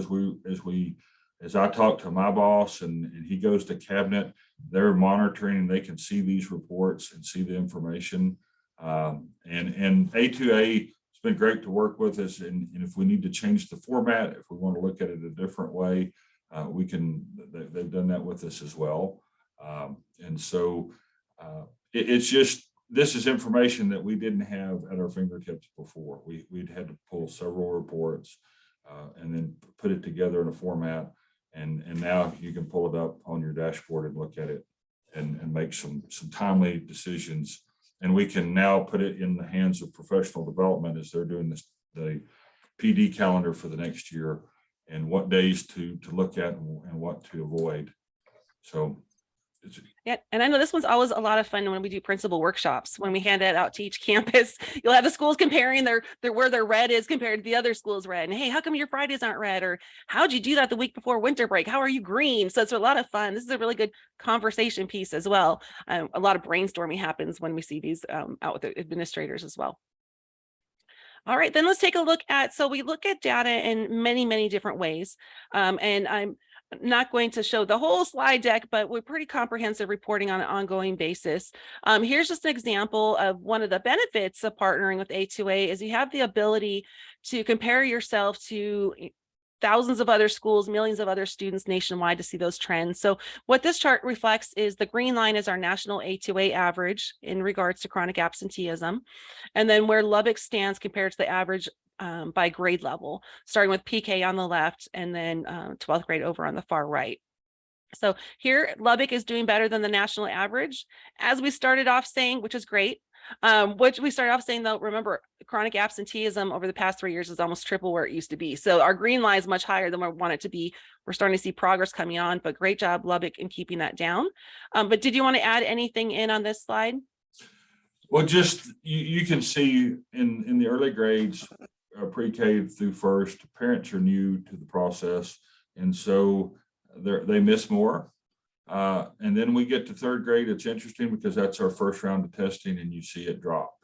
as I talk to my boss and he goes to cabinet, they're monitoring and they can see these reports and see the information. And A2A has been great to work with us. And if we need to change the format, if we want to look at it a different way, we can. They've done that with us as well. And so it's just, this is information that we didn't have at our fingertips before. We'd had to pull several reports and then put it together in a format. And now you can pull it up on your dashboard and look at it and make some timely decisions. And we can now put it in the hands of professional development as they're doing the PD calendar for the next year, and what days to look at and what to avoid. So yeah, and I know this one's always a lot of fun when we do principal workshops. When we hand that out to each campus, you'll have the schools comparing where their red is compared to the other school's red. And hey, how come your Fridays aren't red? Or how'd you do that the week before winter break? How are you green? So it's a lot of fun. This is a really good conversation piece as well. A lot of brainstorming happens when we see these out with the administrators as well. All right, then let's take a look at, so we look at data in many, many different ways. And I'm not going to show the whole slide deck, but we're pretty comprehensive reporting on an ongoing basis. Here's just an example of one of the benefits of partnering with A2A is you have the ability to compare yourself to thousands of other schools, millions of other students nationwide to see those trends. So what this chart reflects is the green line is our national A2A average in regards to chronic absenteeism. And then where Lubbock stands compared to the average by grade level, starting with PK on the left and then 12th grade over on the far right. So here, Lubbock is doing better than the national average, as we started off saying, which is great. Which we started off saying, though, remember, chronic absenteeism over the past 3 years is almost triple where it used to be. So our green line is much higher than we want it to be. We're starting to see progress coming on, but great job, Lubbock, in keeping that down. But did you want to add anything in on this slide? Well, just you can see in the early grades, pre-K through first, parents are new to the process, and so they miss more. And then we get to third grade. It's interesting because that's our first round of testing, and you see it drop.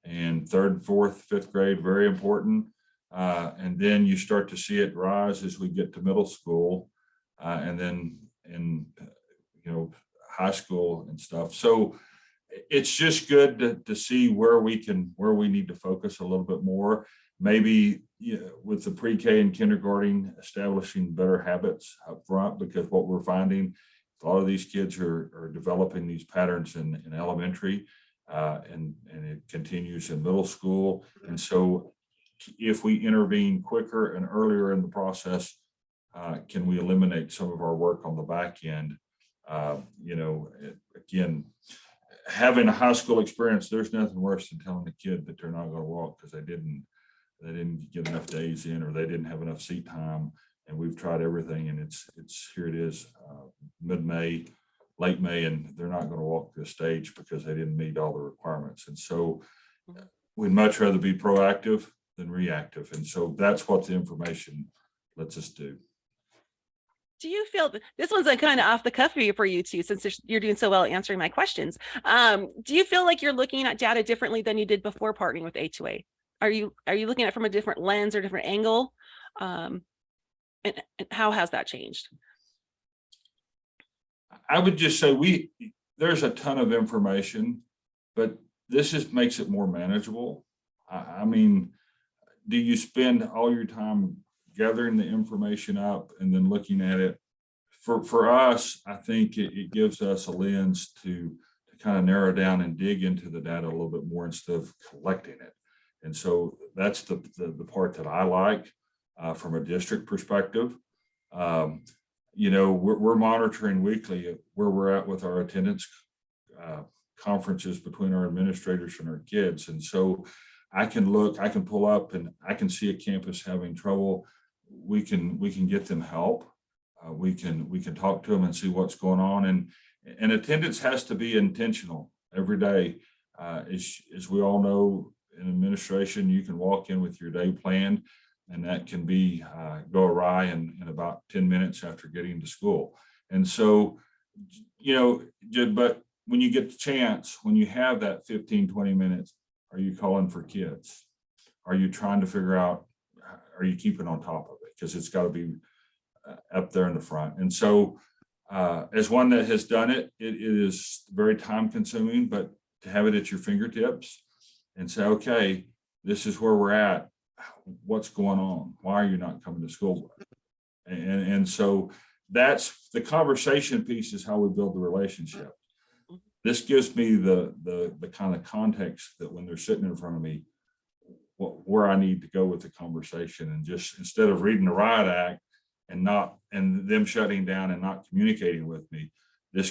And third, fourth, fifth grade, very important. And then you start to see it rise as we get to middle school, and then in high school and stuff. So it's just good to see where we need to focus a little bit more. Maybe with the pre-K and kindergarten, establishing better habits up front, because what we're finding, a lot of these kids are developing these patterns in elementary, and it continues in middle school. And so if we intervene quicker and earlier in the process, can we eliminate some of our work on the back end? Again, having a high school experience, there's nothing worse than telling a kid that they're not going to walk because they didn't get enough days in, or they didn't have enough seat time. And we've tried everything, and it's here it is, mid-May, late May, and they're not going to walk the stage because they didn't meet all the requirements. And so we'd much rather be proactive than reactive. And so that's what the information lets us do. Do you feel this one's kind of off the cuff for you too, since you're doing so well at answering my questions? Do you feel like you're looking at data differently than you did before partnering with A2A? Are you looking at it from a different lens or different angle? And how has that changed? I would just say there's a ton of information, but this just makes it more manageable. I mean, do you spend all your time gathering the information up and then looking at it? For us, I think it gives us a lens to kind of narrow down and dig into the data a little bit more instead of collecting it. And so that's the part that I like from a district perspective. We're monitoring weekly where we're at with our attendance conferences between our administrators and our kids. And so I can pull up and I can see a campus having trouble. We can get them help. We can talk to them and see what's going on. And attendance has to be intentional every day. As we all know, in administration, you can walk in with your day planned, and that can be go awry in about 10 minutes after getting to school. And so, but when you get the chance, when you have that 15, 20 minutes, are you calling for kids? Are you trying to figure out, are you keeping on top of it? Because it's got to be up there in the front. And so as one that has done it, it is very time consuming, but to have it at your fingertips and say, okay, this is where we're at. What's going on? Why are you not coming to school? And so that's the conversation piece, is how we build the relationship. This gives me the kind of context that when they're sitting in front of me, where I need to go with the conversation, and just instead of reading the riot act and them shutting down and not communicating with me, this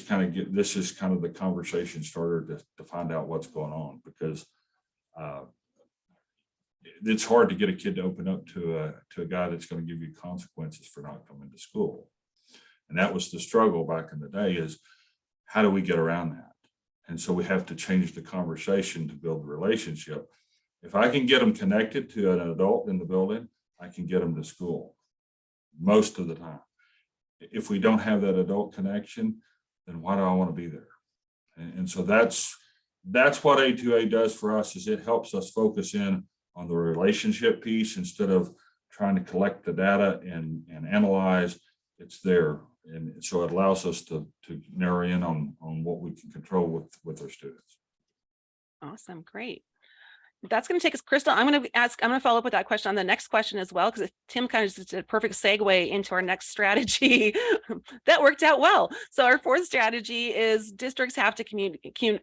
is kind of the conversation starter to find out what's going on, because it's hard to get a kid to open up to a guy that's going to give you consequences for not coming to school. And that was the struggle back in the day, is how do we get around that? And so we have to change the conversation to build the relationship. If I can get them connected to an adult in the building, I can get them to school most of the time. If we don't have that adult connection, then why do I want to be there? And so that's what A2A does for us, is it helps us focus in on the relationship piece instead of trying to collect the data and analyze. It's there. And so it allows us to narrow in on what we can control with our students. Awesome. Great. That's going to take us, Crystal. I'm going to follow up with that question on the next question as well, because Tim kind of just did a perfect segue into our next strategy. That worked out well. So our fourth strategy is districts have to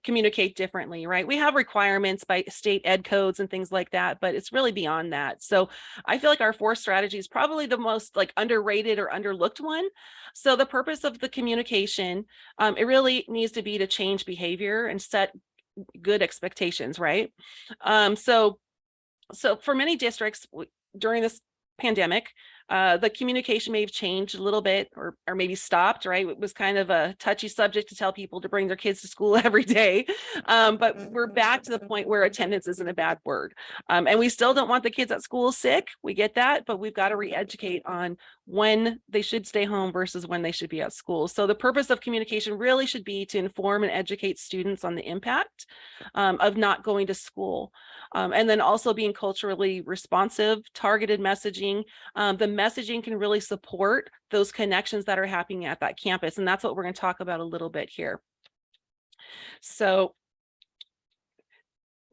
communicate differently, right? We have requirements by state ed codes and things like that, but it's really beyond that. So I feel like our fourth strategy is probably the most like underrated or underlooked one. So the purpose of the communication, it really needs to be to change behavior and set good expectations, right? So for many districts during this pandemic, the communication may have changed a little bit or maybe stopped, right? It was kind of a touchy subject to tell people to bring their kids to school every day. But we're back to the point where attendance isn't a bad word. And we still don't want the kids at school sick. We get that, but we've got to re-educate on when they should stay home versus when they should be at school. So the purpose of communication really should be to inform and educate students on the impact of not going to school. And then also being culturally responsive, targeted messaging. The messaging can really support those connections that are happening at that campus. And that's what we're going to talk about a little bit here. So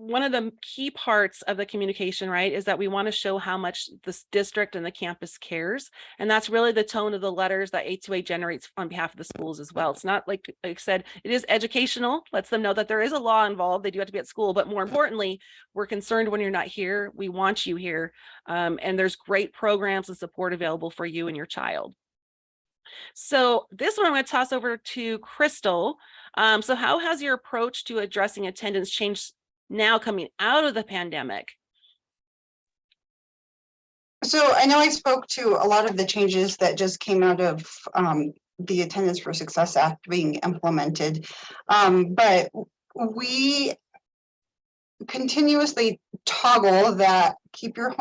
one of the key parts of the communication, right, is that we want to show how much this district and the campus cares. And that's really the tone of the letters that A2A generates on behalf of the schools as well. It's not like I said, it is educational, lets them know that there is a law involved. They do have to be at school, but more importantly, we're concerned when you're not here. We want you here. And there's great programs and support available for you and your child. So this one I'm going to toss over to Crystal. So how has your approach to addressing attendance changed now coming out of the pandemic? So I know I spoke to a lot of the changes that just came out of the Attendance for Success Act being implemented, but we continuously toggle that keep your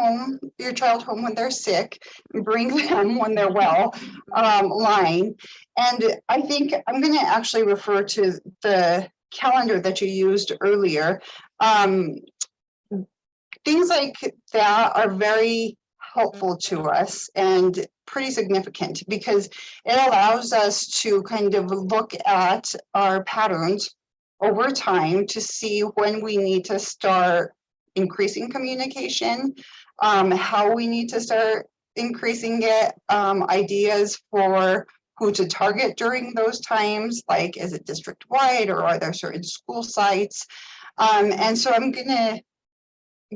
child home when they're sick, bring them when they're well line. And I think I'm going to actually refer to the calendar that you used earlier. Things like that are very helpful to us and pretty significant because it allows us to kind of look at our patterns over time to see when we need to start increasing communication, how we need to start increasing it, ideas for who to target during those times, like is it district-wide or are there certain school sites? And so I'm going to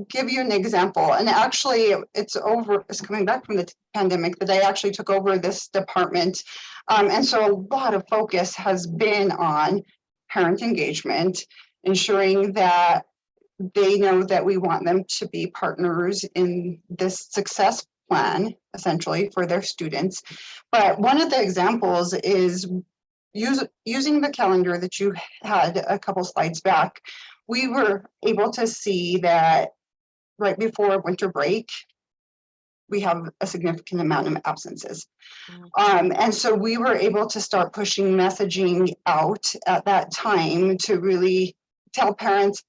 give you an example, and actually it's coming back from the pandemic that I actually took over this department, and so a lot of focus has been on parent engagement, ensuring that they know that we want them to be partners in this success plan, essentially, for their students. But one of the examples is using the calendar that you had a couple slides back. We were able to see that right before winter break, we have a significant amount of absences. And so we were able to start pushing messaging out at that time to really tell parents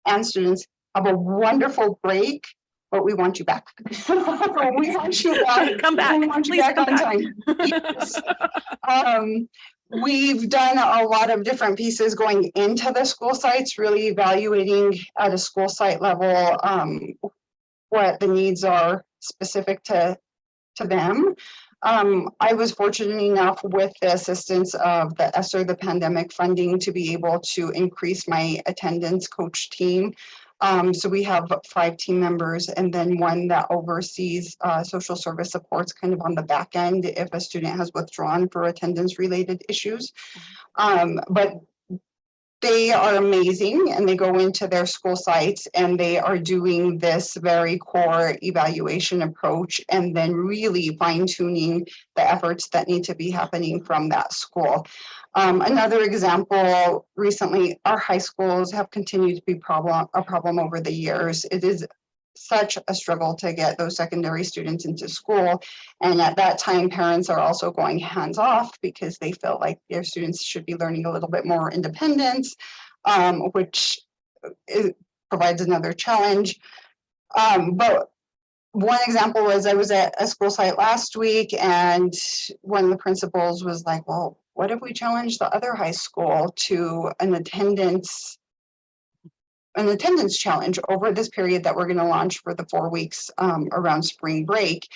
and students, have a wonderful break, but we want you back. We want you back. Come back. We want you Please back come on back. time. Yes. We've done a lot of different pieces going into the school sites, really evaluating at a school site level what the needs are specific to them. I was fortunate enough with the assistance of the ESSER, the pandemic funding, to be able to increase my attendance coach team. So we have 5 team members and then one that oversees social service supports kind of on the back end if a student has withdrawn for attendance related issues. But they are amazing and they go into their school sites and they are doing this very core evaluation approach and then really fine-tuning the efforts that need to be happening from that school. Another example, recently, our high schools have continued to be a problem over the years. It is such a struggle to get those secondary students into school. And at that time, parents are also going hands-off because they feel like their students should be learning a little bit more independence, which provides another challenge. But one example was I was at a school site last week and one of the principals was like, well, what if we challenge the other high school to an attendance an attendance challenge over this period that we're going to launch for the 4 weeks around spring break.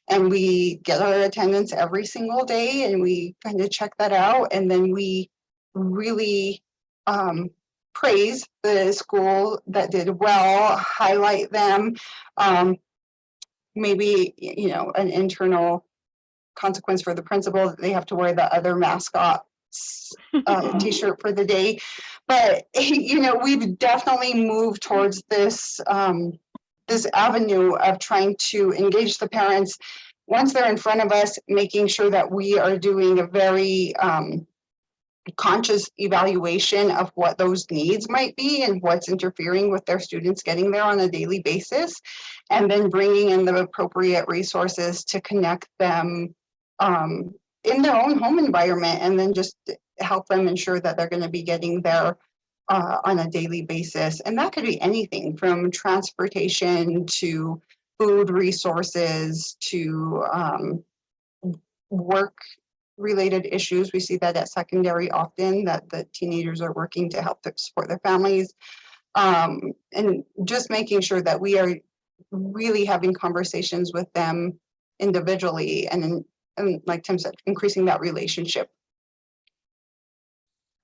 And we get our attendance every single day and we kind of check that out. And then we really praise the school that did well, highlight them. Maybe, you know, an internal consequence for the principal that they have to wear the other mascot t-shirt for the day. But you know, we've definitely moved towards this this avenue of trying to engage the parents once they're in front of us, making sure that we are doing a very conscious evaluation of what those needs might be and what's interfering with their students getting there on a daily basis, and then bringing in the appropriate resources to connect them in their own home environment, and then just help them ensure that they're going to be getting there on a daily basis. And that could be anything from transportation to food resources to work related issues. We see that at secondary often, that the teenagers are working to help support their families, and just making sure that we are really having conversations with them individually, and like Tim said, increasing that relationship.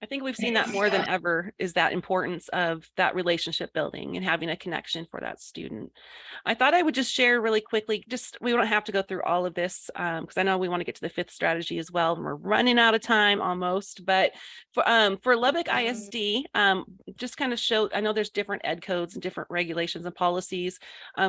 I think we've seen that more than ever, is that importance of that relationship building and having a connection for that student. I thought I would just share really quickly, just we don't have to go through all of this because I know we want to get to the 5th strategy as well, and we're running out of time almost. But for Lubbock ISD, just kind of show, I know there's different ed codes and different regulations and policies.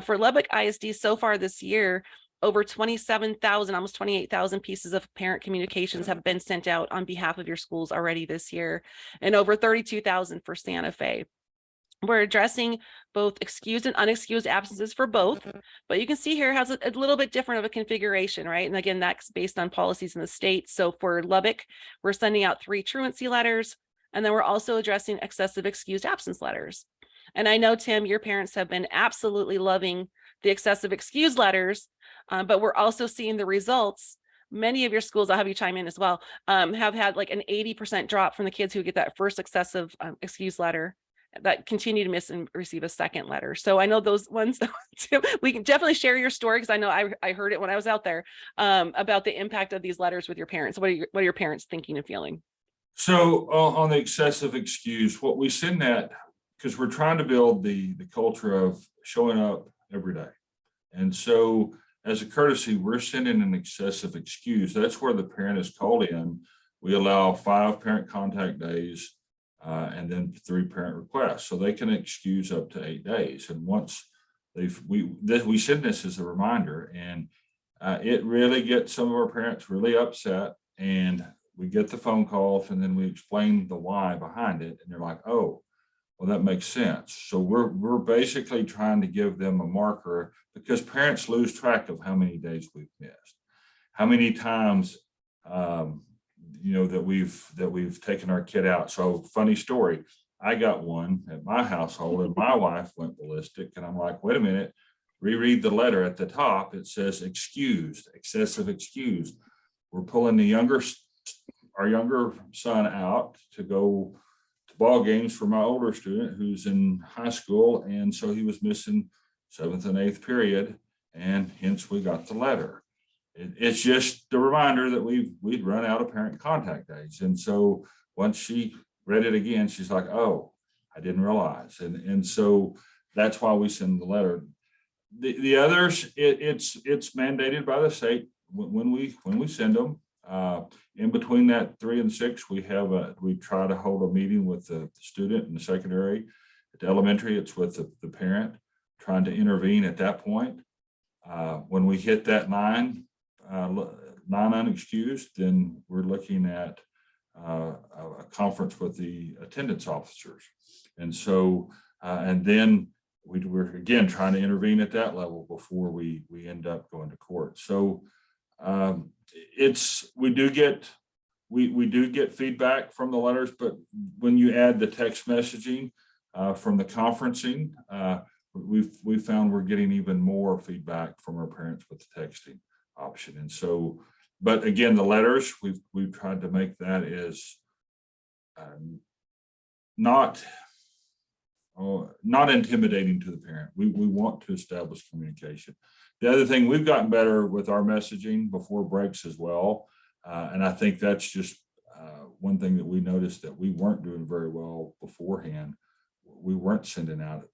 For Lubbock ISD so far this year, over 27,000, almost 28,000 pieces of parent communications have been sent out on behalf of your schools already this year, and over 32,000 for Santa Fe. We're addressing both excused and unexcused absences for both, but you can see here has a little bit different of a configuration, right? And again, that's based on policies in the state. So for Lubbock, we're sending out 3 truancy letters, and then we're also addressing excessive excused absence letters. And I know, Tim, your parents have been absolutely loving the excessive excused letters, but we're also seeing the results. Many of your schools, I'll have you chime in as well, have had like an 80% drop from the kids who get that first excessive excuse letter that continue to miss and receive a second letter. So I know those ones, we can definitely share your story, because I know I heard it when I was out there, about the impact of these letters with your parents. What are your parents thinking and feeling? So on the excessive excuse, what we send that, because we're trying to build the culture of showing up every day. And so as a courtesy, we're sending an excessive excuse. That's where the parent is called in. We allow 5 parent contact days and then 3 parent requests. So they can excuse up to 8 days. And once we send this as a reminder, and it really gets some of our parents really upset, and we get the phone calls and then we explain the why behind it. And they're like, oh, well, that makes sense. So we're basically trying to give them a marker, because parents lose track of how many days we've missed, how many times you know that we've taken our kid out. So funny story, I got one at my household, and my wife went ballistic, and I'm like, wait a minute, reread the letter at the top. It says excused, excessive excused. We're pulling our younger son out to go ball games for my older student who's in high school, and so he was missing 7th and 8th period, and hence we got the letter. It's just a reminder that we'd run out of parent contact days. And so once she read it again, she's like, oh, I didn't realize. And so that's why we send the letter. The others, it's mandated by the state when we send them. In between that 3 and 6, we try to hold a meeting with the student in the secondary. At the elementary, it's with the parent, trying to intervene at that point. When we hit that 9 unexcused, then we're looking at a conference with the attendance officers. And so, and then we're again trying to intervene at that level before we end up going to court. So we do get feedback from the letters, but when you add the text messaging from the conferencing, we found we're getting even more feedback from our parents with the texting option. And so, but again, the letters, we've tried to make that as not, not intimidating to the parent. We want to establish communication. The other thing, we've gotten better with our messaging before breaks as well. And I think that's just one thing that we noticed that we weren't doing very well beforehand. We weren't sending out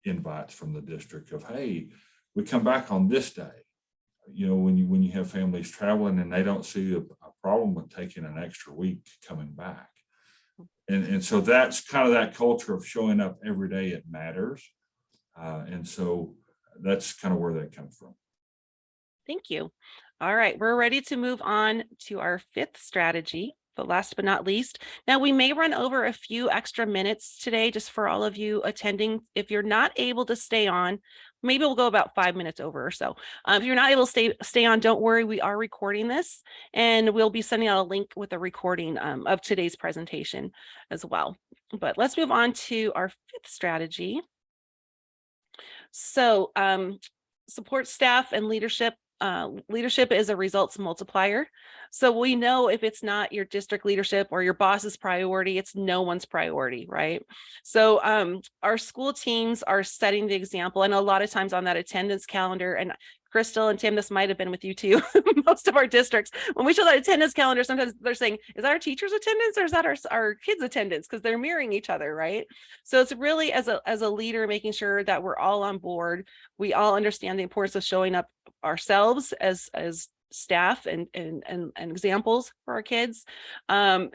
invites from the district of, hey, we come back on this day. You know, when you have families traveling and they don't see a problem with taking an extra week coming back. And so that's kind of that culture of showing up every day. It matters. And so that's kind of where that comes from. Thank you. All right, we're ready to move on to our fifth strategy, but last but not least. Now, we may run over a few extra minutes today just for all of you attending. If you're not able to stay on, maybe we'll go about 5 minutes over or so. If you're not able to stay on, don't worry, we are recording this and we'll be sending out a link with a recording of today's presentation as well. But let's move on to our fifth strategy. So support staff and leadership. Leadership is a results multiplier. So we know if it's not your district leadership or your boss's priority, it's no one's priority, right? So our school teams are setting the example, and a lot of times on that attendance calendar, and Crystal and Tim, this might have been with you too, most of our districts, when we show that attendance calendar, sometimes they're saying, is that our teacher's attendance or is that our kids' attendance? Because they're mirroring each other, right? So it's really as a leader, making sure that we're all on board. We all understand the importance of showing up ourselves as staff and examples for our kids. And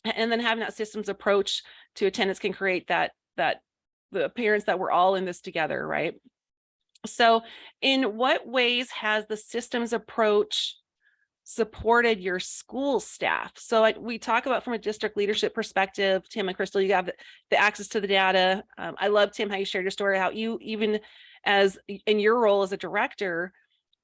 then having that systems approach to attendance can create that the appearance that we're all in this together, right? So in what ways has the systems approach supported your school staff? So we talk about from a district leadership perspective, Tim and Crystal, you have the access to the data. I love, Tim, how you shared your story, how you, even as in your role as a director,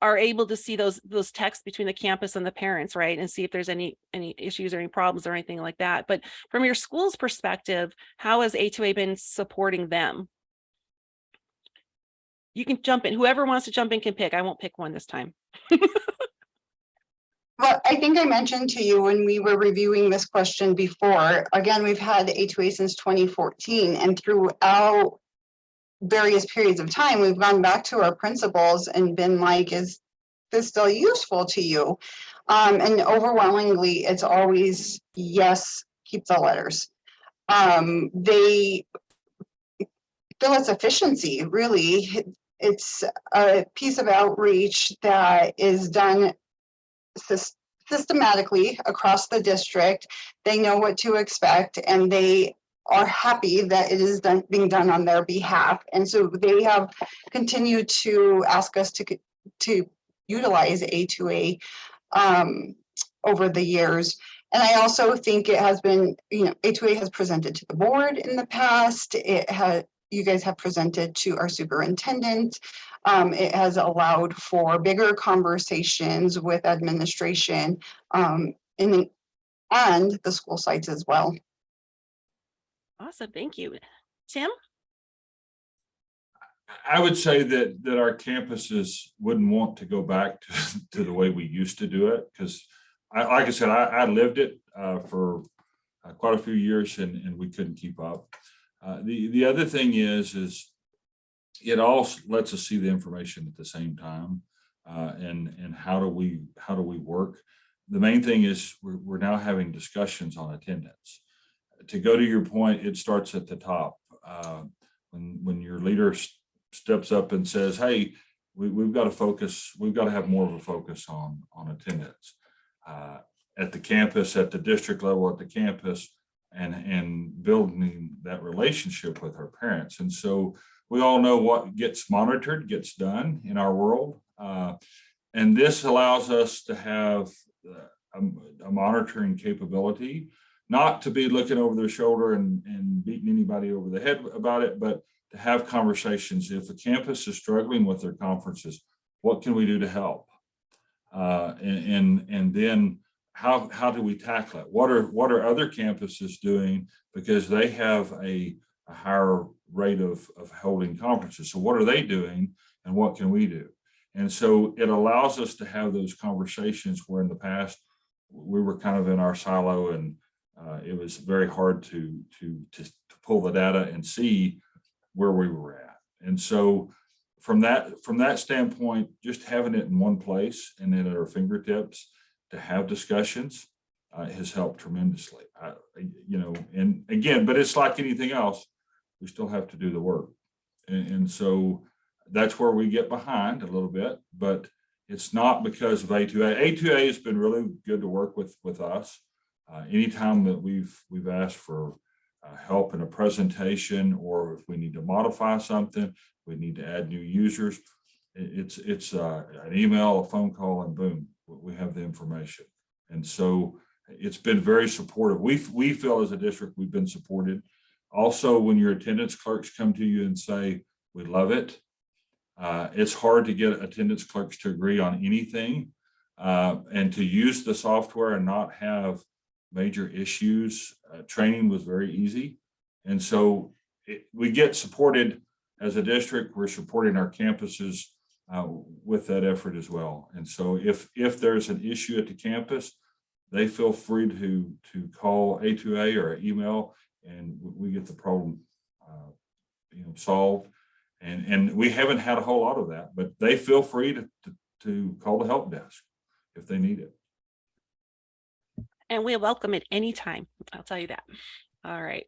are able to see those texts between the campus and the parents, right? And see if there's any issues or any problems or anything like that. But from your school's perspective, how has A2A been supporting them? You can jump in. Whoever wants to jump in can pick. I won't pick one this time. Well, I think I mentioned to you when we were reviewing this question before, again, we've had A2A since 2014, and throughout various periods of time, we've gone back to our principals and been like, is this still useful to you? And overwhelmingly, it's always, yes, keep the letters. They feel it's efficiency, really. It's a piece of outreach that is done systematically across the district. They know what to expect, and they are happy that it is being done on their behalf. And so they have continued to ask us to utilize A2A over the years. And I also think it has been, A2A has presented to the board in the past. You guys have presented to our superintendent. It has allowed for bigger conversations with administration and the school sites as well. Awesome, thank you. Tim? I would say that our campuses wouldn't want to go back to the way we used to do it, because like I said, I lived it for quite a few years and we couldn't keep up. The other thing is it all lets us see the information at the same time, and how do we work. The main thing is we're now having discussions on attendance. To go to your point, it starts at the top. When your leader steps up and says, hey, we've got to focus, we've got to have more of a focus on attendance at the campus, at the district level, at the campus, and building that relationship with our parents. And so we all know what gets monitored gets done in our world. And this allows us to have a monitoring capability, not to be looking over their shoulder and beating anybody over the head about it, but to have conversations. If the campus is struggling with their conferences, what can we do to help? And then how do we tackle it? What are other campuses doing, because they have a higher rate of holding conferences? So what are they doing and what can we do? And so it allows us to have those conversations where in the past we were kind of in our silo and it was very hard to pull the data and see where we were at. And so from that standpoint, just having it in one place and then at our fingertips to have discussions has helped tremendously. And again, but it's like anything else, we still have to do the work. And so that's where we get behind a little bit, but it's not because of A2A. A2A has been really good to work with us. Anytime that we've asked for help in a presentation, or if we need to modify something, we need to add new users, it's an email, a phone call, and boom, we have the information. And so it's been very supportive. We feel as a district we've been supported. Also, when your attendance clerks come to you and say, we love it, it's hard to get attendance clerks to agree on anything, and to use the software and not have major issues. Training was very easy. And so we get supported as a district. We're supporting our campuses with that effort as well. And so if there's an issue at the campus, they feel free to call A2A or email, and we get the problem solved. And we haven't had a whole lot of that, but they feel free to call the help desk if they need it. And we welcome it anytime. I'll tell you that. All right.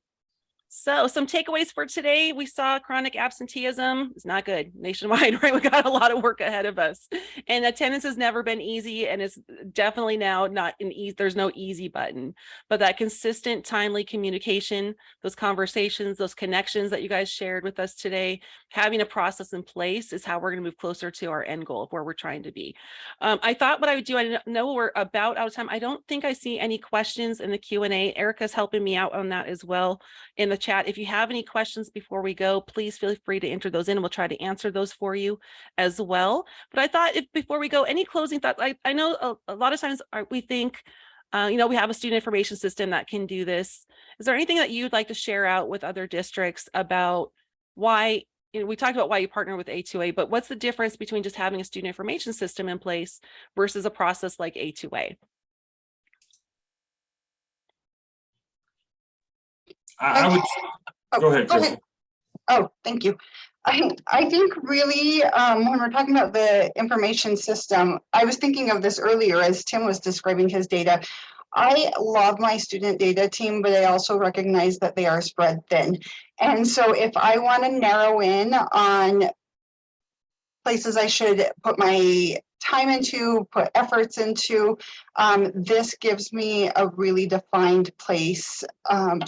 So some takeaways for today. We saw chronic absenteeism is not good nationwide, right? We got a lot of work ahead of us, and attendance has never been easy, and it's definitely now not an easy, there's no easy button, but that consistent, timely communication, those conversations, those connections that you guys shared with us today, having a process in place is how we're going to move closer to our end goal of where we're trying to be. I thought what I would do, I know we're about out of time. I don't think I see any questions in the Q&A. Erica's helping me out on that as well in the chat. If you have any questions before we go, please feel free to enter those in, and we'll try to answer those for you as well. But I thought, before we go, any closing thoughts? I know a lot of times we think, we have a student information system that can do this. Is there anything that you'd like to share out with other districts about why, we talked about why you partner with A2A, but what's the difference between just having a student information system in place versus a process like A2A? I would go ahead, Chris. Oh, thank you. I think really, when we're talking about the information system, I was thinking of this earlier as Tim was describing his data. I love my student data team, but I also recognize that they are spread thin. And so if I want to narrow in on places I should put my time into, put efforts into, this gives me a really defined place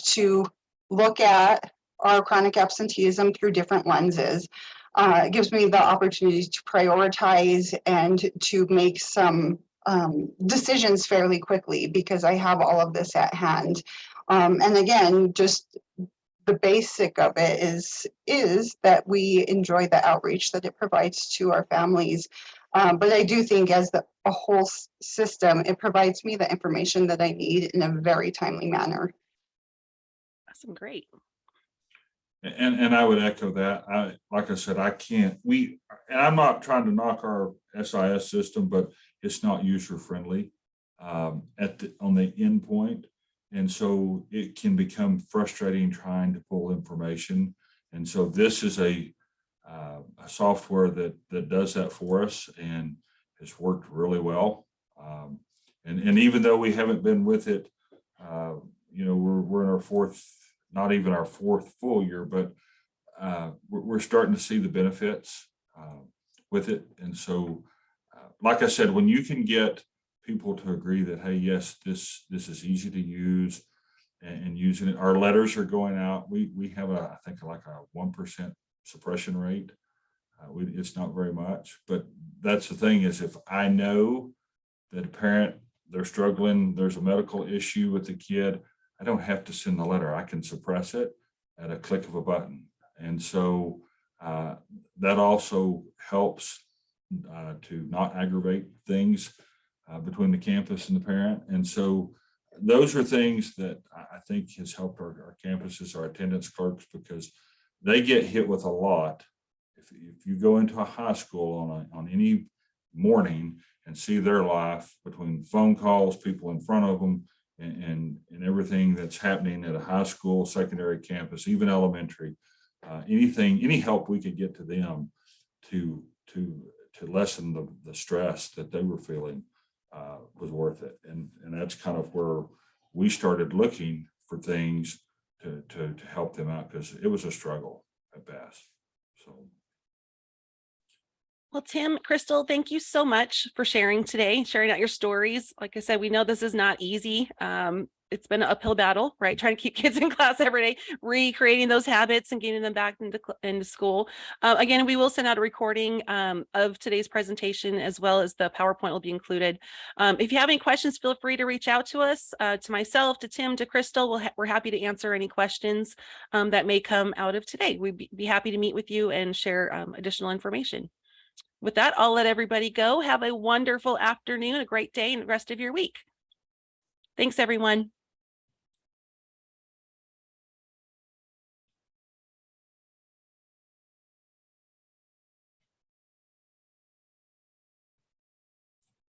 to look at our chronic absenteeism through different lenses. It gives me the opportunity to prioritize and to make some decisions fairly quickly because I have all of this at hand. And again, just the basic of it is that we enjoy the outreach that it provides to our families. But I do think as a whole system, it provides me the information that I need in a very timely manner. Awesome, great. And I would echo that. Like I said, and I'm not trying to knock our SIS system, but it's not user friendly on the end point. And so it can become frustrating trying to pull information. And so this is a software that does that for us and has worked really well. And even though we haven't been with it, we're in our fourth, not even our fourth full year, but we're starting to see the benefits with it. And so, like I said, when you can get people to agree that, hey, yes, this is easy to use and using it, our letters are going out. We have I think like a 1% suppression rate. It's not very much, but that's the thing is if I know that a parent, they're struggling, there's a medical issue with the kid, I don't have to send the letter. I can suppress it at a click of a button. And so that also helps to not aggravate things between the campus and the parent. And so those are things that I think has helped our campuses, our attendance clerks, because they get hit with a lot. If you go into a high school on any morning and see their life between phone calls, people in front of them, and everything that's happening at a high school, secondary campus, even elementary, any help we could get to them to lessen the stress that they were feeling was worth it. And that's kind of where we started looking for things to help them out, because it was a struggle at best. So. Well, Tim, Crystal, thank you so much for sharing today, sharing out your stories. Like I said, we know this is not easy. It's been an uphill battle, right? Trying to keep kids in class every day, recreating those habits and getting them back into school. Again, we will send out a recording of today's presentation, as well as the PowerPoint will be included. If you have any questions, feel free to reach out to us, to myself, to Tim, to Crystal. We're happy to answer any questions that may come out of today. We'd be happy to meet with you and share additional information. With that, I'll let everybody go. Have a wonderful afternoon, a great day, and the rest of your week. Thanks, everyone.